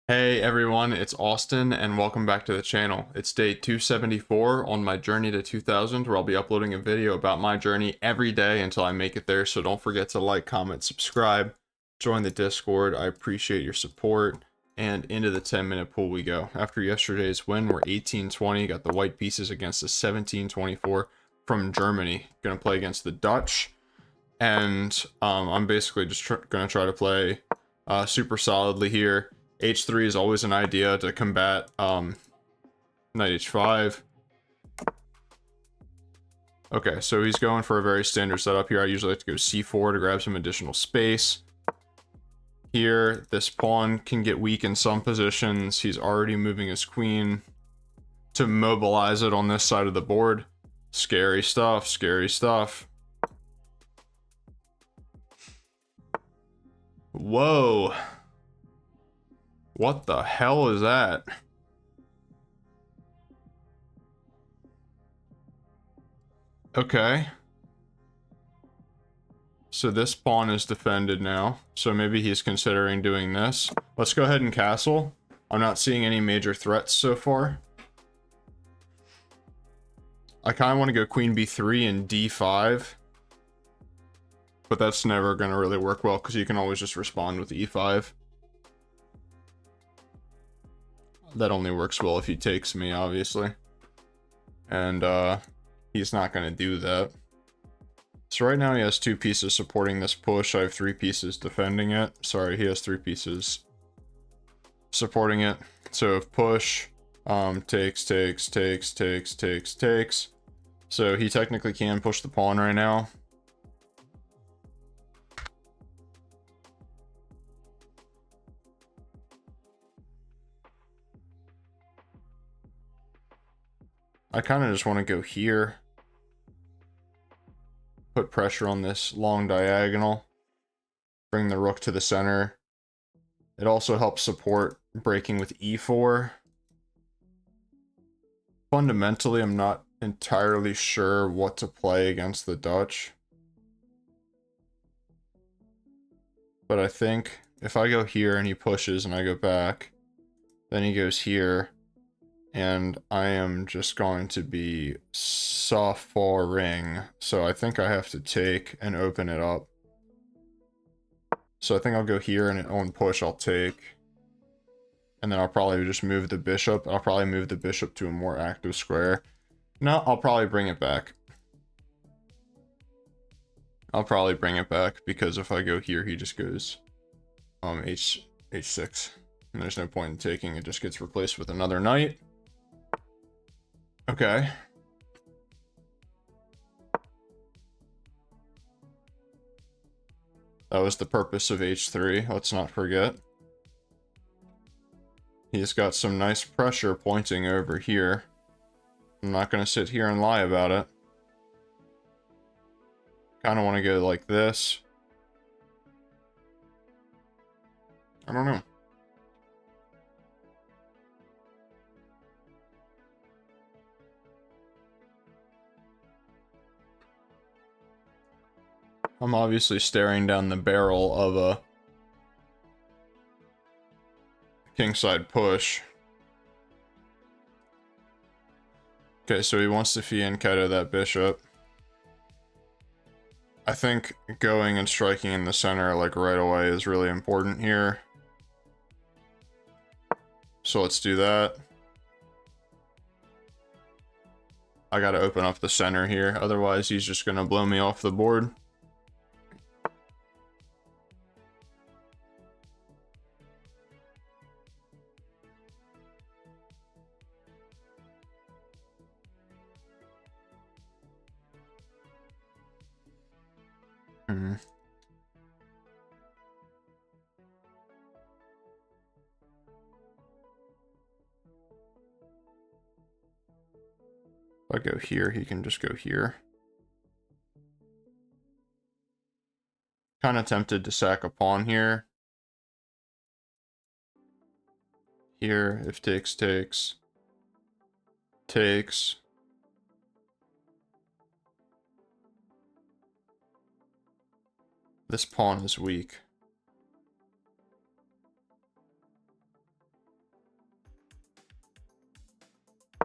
Hey everyone, it's Austin and welcome back to the channel. It's day 274 on my journey to 2000 where I'll be uploading a video about my journey every day until I make it there, so don't forget to like, comment, subscribe, join the Discord. I appreciate your support, and into the 10-minute pool we go. After yesterday's win, we're 18-20, got the white pieces against the 17-24 from Germany. Gonna play against the Dutch, and I'm basically just gonna try to play super solidly here. H3 is always an idea to combat knight h5. Okay, so he's going for a very standard setup here. I usually like to go c4 to grab some additional space. Here, this pawn can get weak in some positions. He's already moving his queen to mobilize it on this side of the board. Scary stuff, scary stuff. Whoa. What the hell is that? Okay. So this pawn is defended now. So maybe he's considering doing this. Let's go ahead and castle. I'm not seeing any major threats so far. I kind of want to go queen b3 and d5. But that's never going to really work well because you can always just respond with e5. That only works well if he takes me, obviously. And he's not going to do that. So right now he has 2 pieces supporting this push. I have 3 pieces defending it. Sorry, he has 3 pieces supporting it. So if push takes. So he technically can push the pawn right now. I kind of just want to go here. Put pressure on this long diagonal. Bring the rook to the center. It also helps support breaking with e4. Fundamentally, I'm not entirely sure what to play against the Dutch. But I think if I go here and he pushes and I go back, then he goes here, and I am just going to be suffering. So I think I have to take and open it up. So I think I'll go here, and on push I'll take. And then I'll probably just move the bishop. I'll probably move the bishop to a more active square. No, I'll probably bring it back. I'll probably bring it back because if I go here, he just goes h6. And there's no point in taking. It just gets replaced with another knight. Okay. That was the purpose of h3, let's not forget. He's got some nice pressure pointing over here. I'm not going to sit here and lie about it. Kind of want to go like this. I don't know. I'm obviously staring down the barrel of a kingside push. Okay, so he wants to fianchetto that bishop. I think going and striking in the center like right away is really important here. So let's do that. I gotta open up the center here, otherwise he's just gonna blow me off the board. If I go here, he can just go here. Kind of tempted to sack a pawn here. Here, if takes. Takes. This pawn is weak.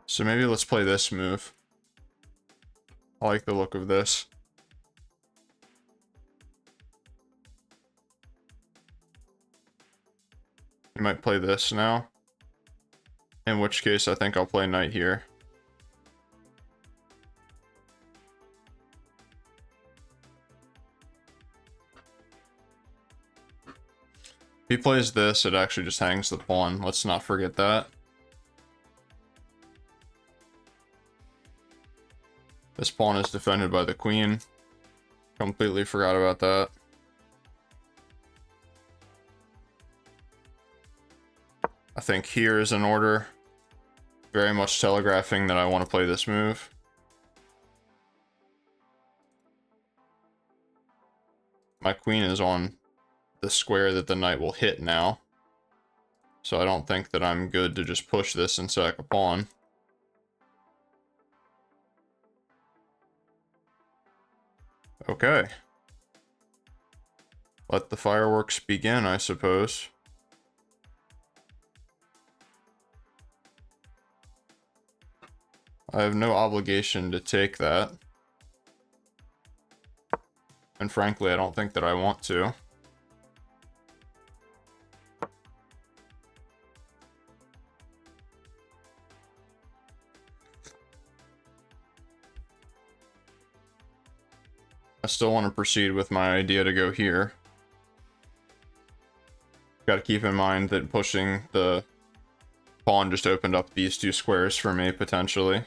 So maybe let's play this move. I like the look of this. You might play this now. In which case, I think I'll play knight here. If he plays this, it actually just hangs the pawn. Let's not forget that. This pawn is defended by the queen. Completely forgot about that. I think here is in order. Very much telegraphing that I want to play this move. My queen is on the square that the knight will hit now. So I don't think that I'm good to just push this and sack a pawn. Okay. Let the fireworks begin, I suppose. I have no obligation to take that. And frankly, I don't think that I want to. I still want to proceed with my idea to go here. Got to keep in mind that pushing the pawn just opened up these two squares for me, potentially.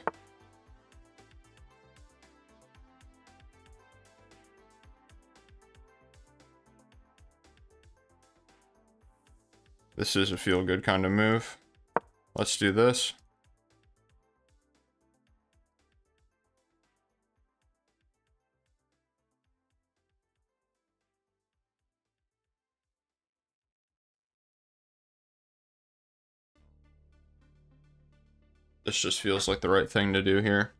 This is a feel-good kind of move. Let's do this. This just feels like the right thing to do here.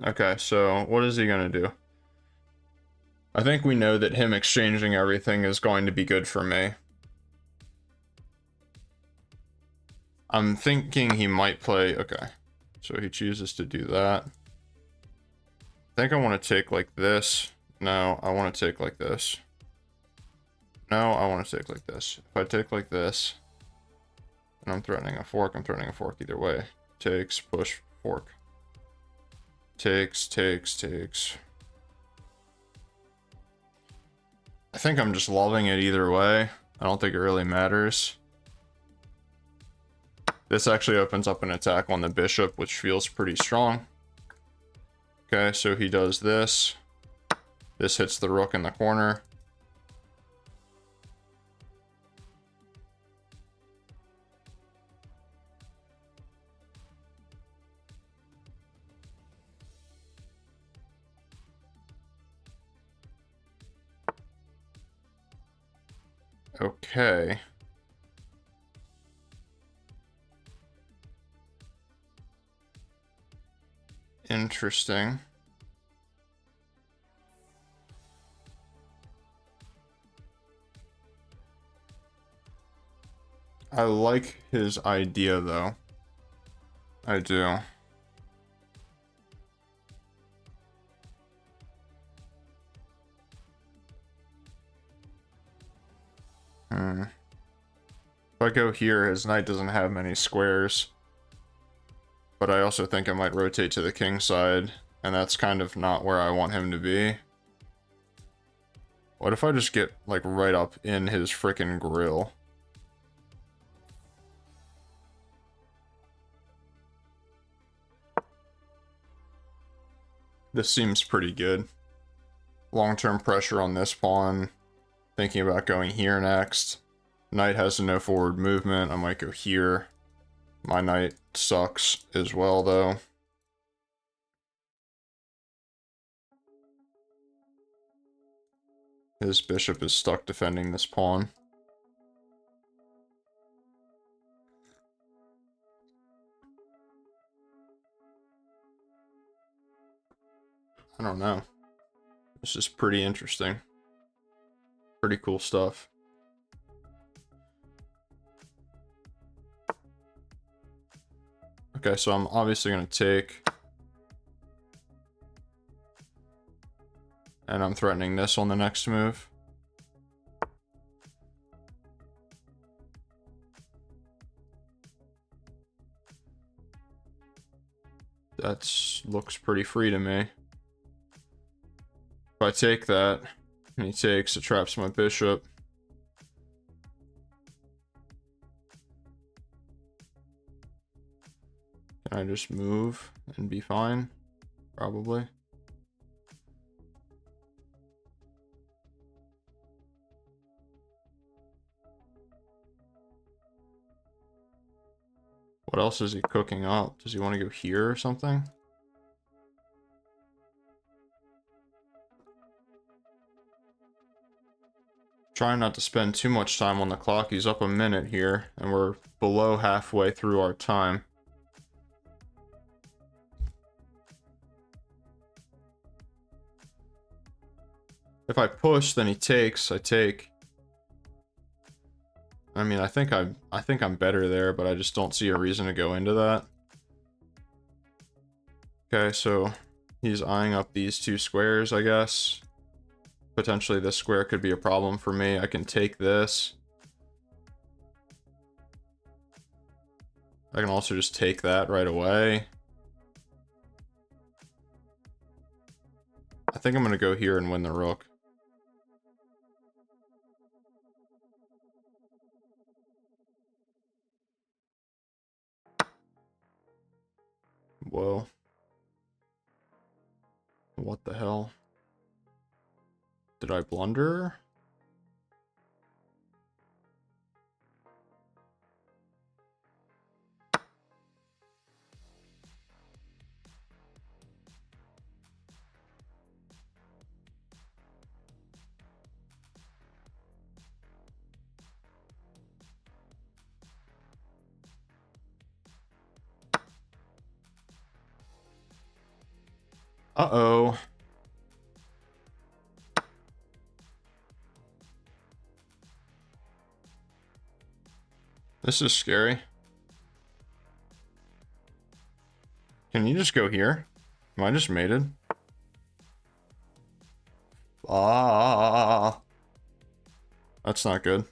Okay, so what is he gonna do? I think we know that him exchanging everything is going to be good for me. I'm thinking he might play... Okay, so he chooses to do that. I think I want to take like this. No, I want to take like this. No, I want to take like this. If I take like this, and I'm threatening a fork, I'm threatening a fork either way. Takes, push, fork. Takes, takes, takes. I think I'm just loving it either way. I don't think it really matters. This actually opens up an attack on the bishop, which feels pretty strong. Okay, so he does this. This hits the rook in the corner. Okay. Interesting. I like his idea, though. I do. If I go here, his knight doesn't have many squares. But I also think I might rotate to the king side, and that's kind of not where I want him to be. What if I just get, like, right up in his frickin' grill? This seems pretty good. Long-term pressure on this pawn. Thinking about going here next. Knight has no forward movement. I might go here. My knight sucks as well, though. His bishop is stuck defending this pawn. I don't know. This is pretty interesting. Pretty cool stuff. Okay, so I'm obviously going to take... And I'm threatening this on the next move. That looks pretty free to me. If I take that, and he takes, it traps my bishop. Can I just move and be fine? Probably. What else is he cooking up? Does he want to go here or something? Trying not to spend too much time on the clock. He's up a minute here, and we're below halfway through our time. If I push, then he takes. I take. I mean, I think I'm better there, but I just don't see a reason to go into that. Okay, so he's eyeing up these two squares, I guess. Potentially this square could be a problem for me. I can take this. I can also just take that right away. I think I'm going to go here and win the rook. Whoa. What the hell? Did I blunder? Uh-oh. This is scary. Can you just go here? Am I just mated? Ah. That's not good.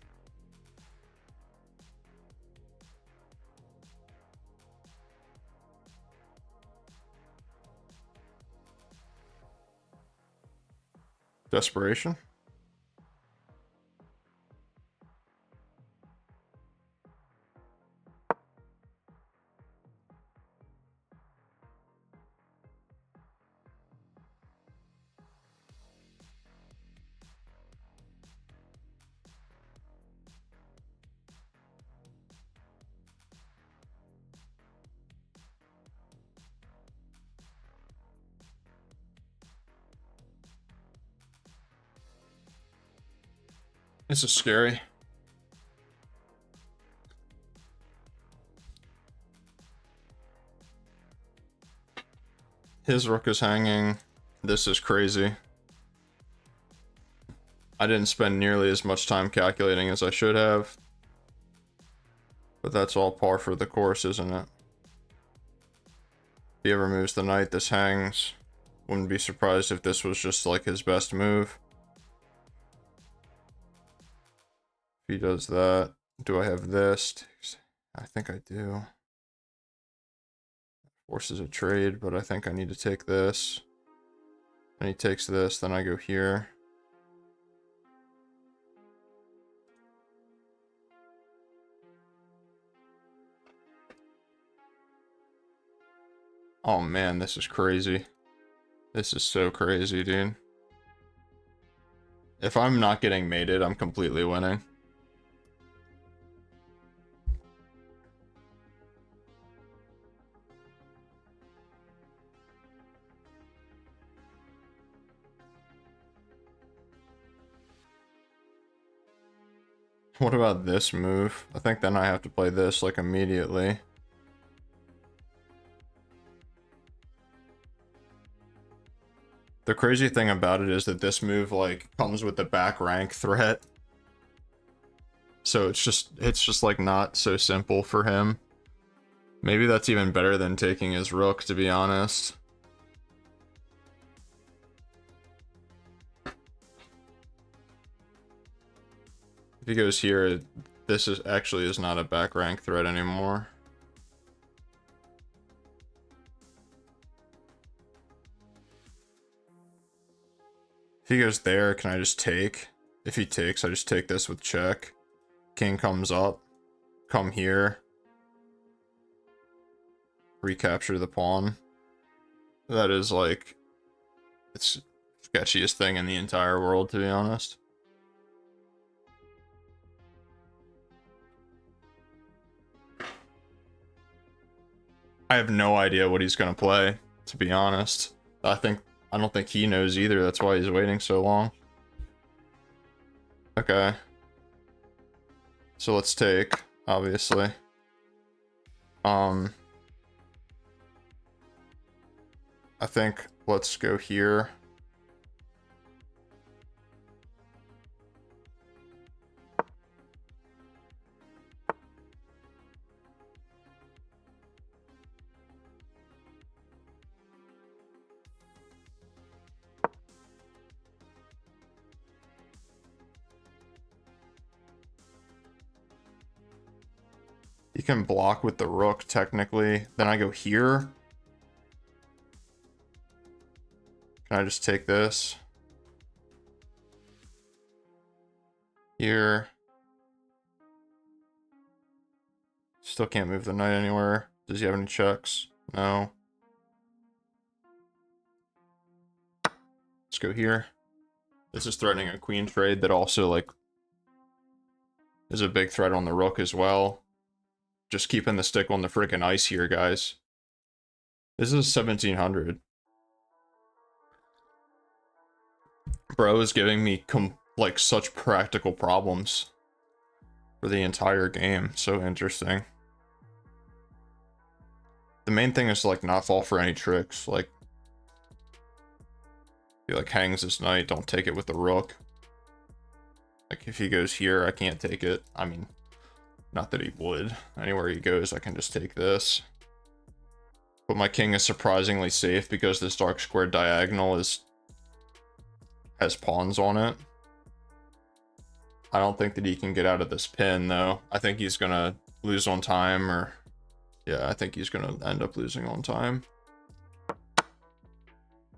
Desperation? This is scary. His rook is hanging. This is crazy. I didn't spend nearly as much time calculating as I should have. But that's all par for the course, isn't it? If he ever moves the knight, this hangs. Wouldn't be surprised if this was just like his best move. If he does that, do I have this? I think I do. Forces a trade, but I think I need to take this. And he takes this, then I go here. Oh man, this is crazy. This is so crazy, dude. If I'm not getting mated, I'm completely winning. What about this move? I think then I have to play this like immediately. The crazy thing about it is that this move, like, comes with the back rank threat. So it's just like not so simple for him. Maybe that's even better than taking his rook, to be honest. If he goes here, this is actually is not a back rank threat anymore. If he goes there, can I just take? If he takes, I just take this with check. King comes up. Come here. Recapture the pawn. That is like, it's sketchiest thing in the entire world, to be honest. I have no idea what he's gonna play, to be honest. I don't think he knows either. That's why he's waiting so long. Okay. So let's take, obviously. I think let's go here. You can block with the rook, technically. Then I go here. Can I just take this? Here. Still can't move the knight anywhere. Does he have any checks? No. Let's go here. This is threatening a queen trade that also, like, is a big threat on the rook as well. Just keeping the stick on the freaking ice here, guys. This is 1700. Bro is giving me like such practical problems for the entire game. So interesting. The main thing is to, like, not fall for any tricks. Like, he like hangs his knight, don't take it with the rook. Like, if he goes here, I can't take it. I mean, not that he would. Anywhere he goes, I can just take this. But my king is surprisingly safe because this dark square diagonal has pawns on it. I don't think that he can get out of this pin, though. I think he's gonna lose on time, or... yeah, I think he's gonna end up losing on time.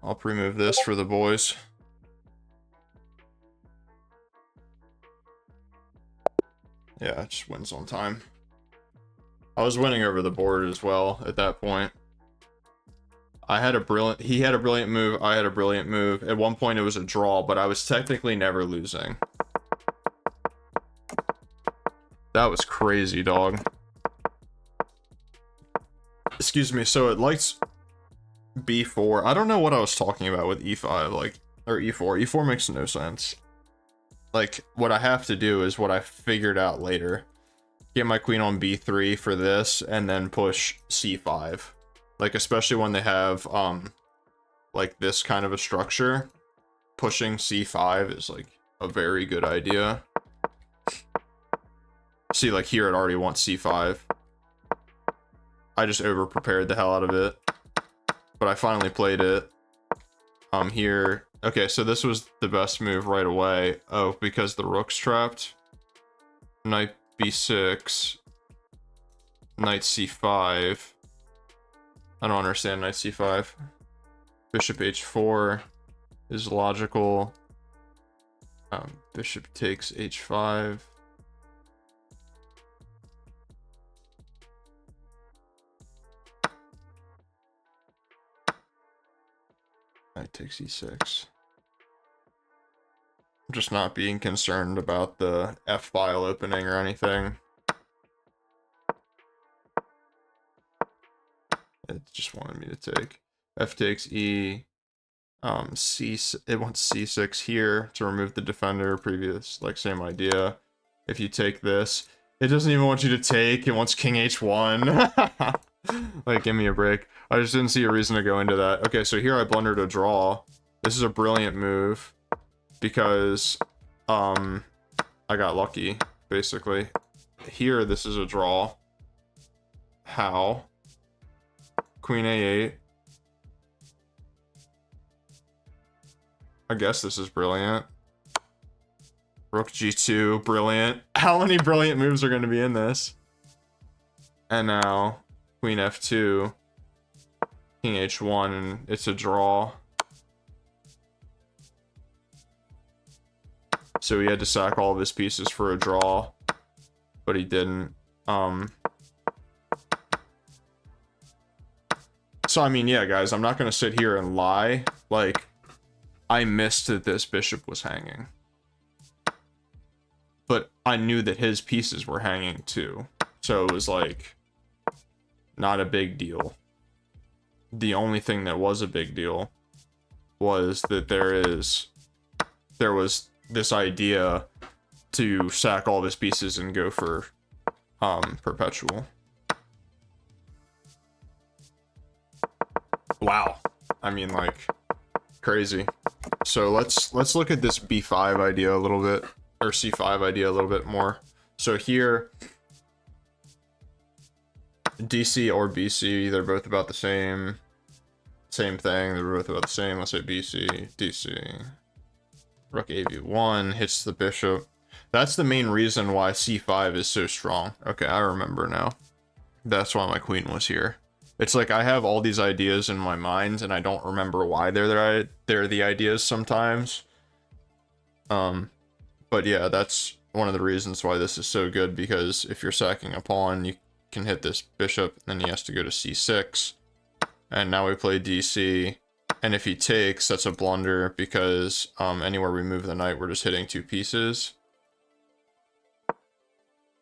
I'll pre-move this for the boys. Yeah, it just wins on time. I was winning over the board as well at that point. He had a brilliant move, I had a brilliant move. At one point it was a draw, but I was technically never losing. That was crazy, dog. Excuse me, so it likes b4. I don't know what I was talking about with e5, like, or e4. E4 makes no sense. Like, what I have to do is what I figured out later. Get my queen on b3 for this, and then push c5. Like, especially when they have, like, this kind of a structure. Pushing c5 is, like, a very good idea. See, like, here it already wants c5. I just over-prepared the hell out of it. But I finally played it. Here... okay, so this was the best move right away. Oh, because the rook's trapped. Knight b6. Knight c5. I don't understand knight c5. Bishop h4 is logical. Bishop takes h5. Knight takes e6. I'm just not being concerned about the f-file opening or anything. It just wanted me to take. F takes e. It wants c6 here to remove the defender. Previous, like, same idea. If you take this, it doesn't even want you to take. It wants king h1. Like, give me a break. I just didn't see a reason to go into that. Okay, so here I blundered a draw. This is a brilliant move because I got lucky, basically. Here, this is a draw. How? Queen A8. I guess this is brilliant. Rook G2, brilliant. How many brilliant moves are going to be in this? And now, Queen F2, King H1, and it's a draw. So he had to sack all of his pieces for a draw, but he didn't. So, I mean, yeah, guys, I'm not going to sit here and lie. Like, I missed that this bishop was hanging. But I knew that his pieces were hanging too. So it was like, not a big deal. The only thing that was a big deal was that there was this idea to sack all of his pieces and go for perpetual. Wow. I mean, like, crazy. So let's look at this b5 idea a little bit, or c5 idea a little bit more. So here, DC or BC, they're both about the same thing. They're both about the same. Let's say BC, DC. Rook AV1 hits the bishop. That's the main reason why c5 is so strong. Okay, I remember now. That's why my queen was here. It's like I have all these ideas in my mind and I don't remember why they're the ideas sometimes. But yeah, that's one of the reasons why this is so good, because if you're sacking a pawn, you can hit this bishop, then he has to go to c6. And now we play DC. And if he takes, that's a blunder, because anywhere we move the knight, we're just hitting two pieces.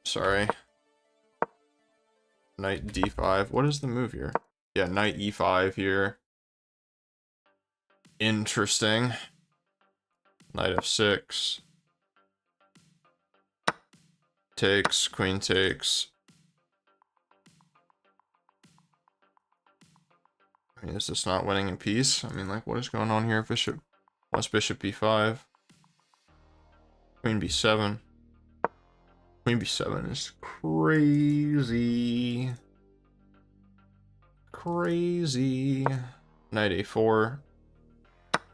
Sorry. Knight d5. What is the move here? Yeah, knight e5 here. Interesting. Knight f6. Takes, queen takes. I mean, is this not winning in peace? I mean, like, what is going on here? Bishop. What's bishop b5? Queen b7. Queen b7 is crazy. Crazy. Knight a4.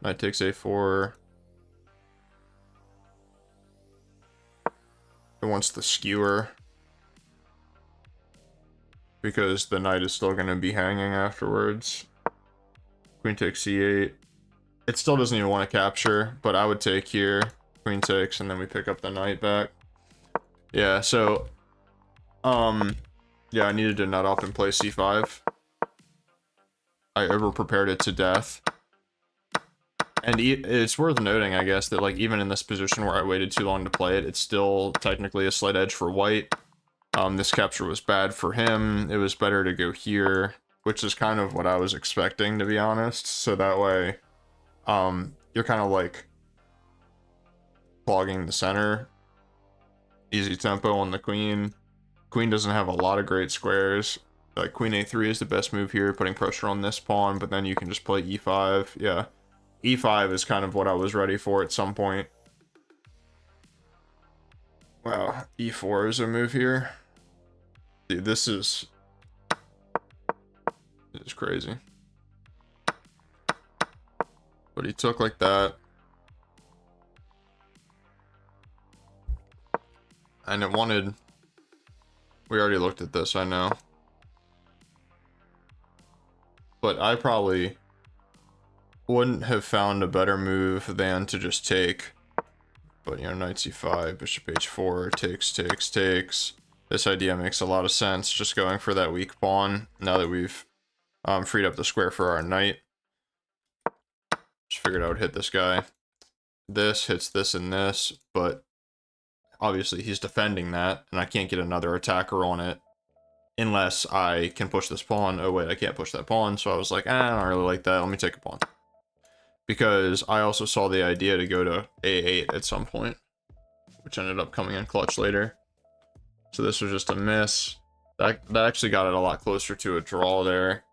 Knight takes a4. It wants the skewer, because the knight is still going to be hanging afterwards. Queen takes c8. It still doesn't even want to capture, but I would take here. Queen takes, and then we pick up the knight back. Yeah, so, yeah, I needed to nut up and play c5. I over-prepared it to death. And it's worth noting, I guess, that, like, even in this position where I waited too long to play it, it's still technically a slight edge for white. This capture was bad for him. It was better to go here, which is kind of what I was expecting, to be honest. So that way, you're kind of, like, clogging the center. Easy tempo on the queen. Queen doesn't have a lot of great squares. Like, queen a3 is the best move here, putting pressure on this pawn, but then you can just play e5. Yeah. E5 is kind of what I was ready for at some point. Wow, e4 is a move here. Dude, this is crazy. But he took like that. And it wanted... We already looked at this, I know. But I probably wouldn't have found a better move than to just take. But, you know, knight c5, bishop h4, takes. This idea makes a lot of sense, just going for that weak pawn, now that we've freed up the square for our knight. Just figured I would hit this guy. This hits this and this, but obviously he's defending that, and I can't get another attacker on it unless I can push this pawn. Oh wait, I can't push that pawn, so I was like, I don't really like that, let me take a pawn. Because I also saw the idea to go to a8 at some point, which ended up coming in clutch later. So this was just a miss. That actually got it a lot closer to a draw there.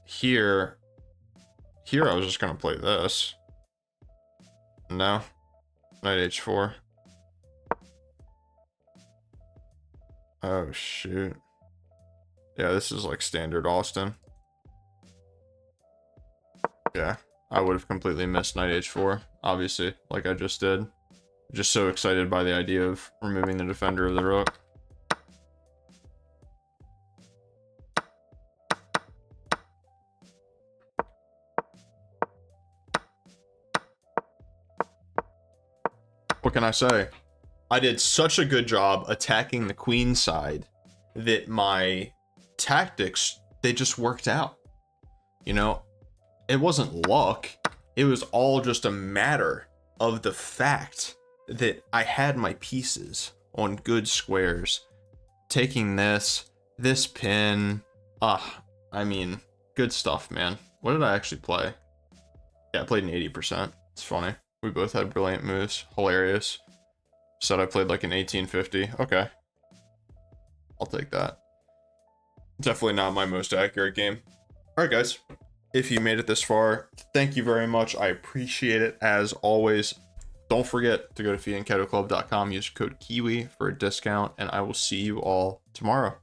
Here I was just going to play this. No. Knight h4. Oh, shoot. Yeah, this is like standard Austin. Yeah, I would have completely missed knight h4, obviously, like I just did. Just so excited by the idea of removing the defender of the rook. What can I say? I did such a good job attacking the queen side that my tactics, they just worked out. You know, it wasn't luck. It was all just a matter of the fact that I had my pieces on good squares. Taking this pin, I mean, good stuff, man. What did I actually play? Yeah, I played an 80%. It's funny. We both had brilliant moves. Hilarious. Said I played like an 1850. Okay. I'll take that. Definitely not my most accurate game. Alright, guys. If you made it this far, thank you very much. I appreciate it as always. Don't forget to go to feedandkettleclub.com, use code KIWI for a discount, and I will see you all tomorrow.